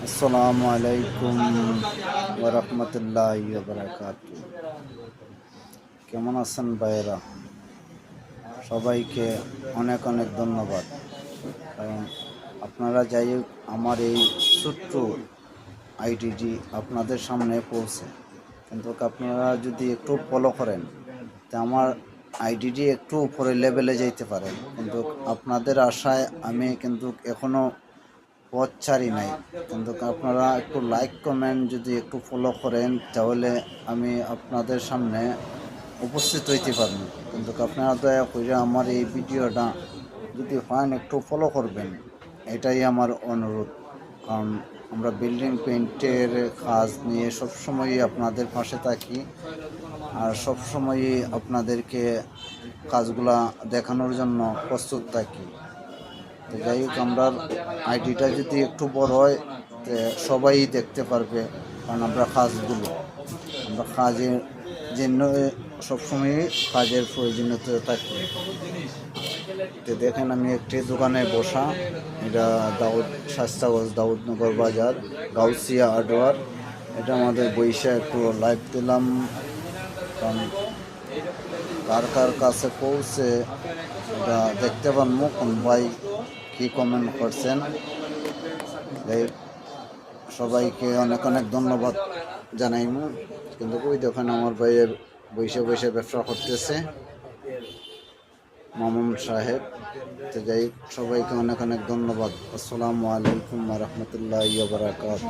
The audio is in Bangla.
আসসালামু আলাইকুম ওয়া রাহমাতুল্লাহি ওয়া বারাকাতুহু। কেমন আছেন ভাইয়েরা? সবাইকে অনেক অনেক ধন্যবাদ। কারণ আপনারা যাই হোক আমার এই ছোট্ট আইডিটি আপনাদের সামনে পৌঁছে, কিন্তু আপনারা যদি একটু ফলো করেন তা আমার আইডিটি একটু উপরে লেভেলে যেতে পারে। কিন্তু আপনাদের আশায় আমি কিন্তু এখনও পথ ছাড়ি নাই। কিন্তু আপনারা একটু লাইক কমেন্ট যদি একটু ফলো করেন তাহলে আমি আপনাদের সামনে উপস্থিত হইতে পারবো। কিন্তু আপনারা দয়া করে আমার এই ভিডিওটা যদি পান একটু ফলো করবেন, এটাই আমার অনুরোধ। কারণ আমরা বিল্ডিং পেইন্টের কাজ নিয়ে সবসময়ই আপনাদের পাশে থাকি আর সবসময়ই আপনাদেরকে কাজগুলা দেখানোর জন্য প্রস্তুত থাকি। তো যাই হোক, আমরা আইডিটা যদি একটু বড় হয় তো সবাই দেখতে পারবে। কারণ আমরা কাজের জন্য সবসময় কাজের প্রয়োজনীয়তা থাকি। তো দেখেন, আমি একটি দোকানে বসা, এটা শাস্তাগঞ্জ দাউদনগর বাজার, গাউসিয়া হার্ডওয়্যার। এটা আমাদের বইসা একটু লাইভ দিলাম। কারণ কার কার কাছে পৌঁছে এটা দেখতে পারবো কোন ভাই কি কমেন্ট করছেন। সবাইকে অনেক অনেক ধন্যবাদ জানাইমু। কিন্তু ওই দেখেন আমার ভাইয়ের বৈশে বৈশে ব্যবসা করতেছে, মামুন সাহেব। তো যাই, সবাইকে অনেক অনেক ধন্যবাদ। আসসালামু আলাইকুম ওয়া রাহমাতুল্লাহি ওয়া বারাকাতুহু।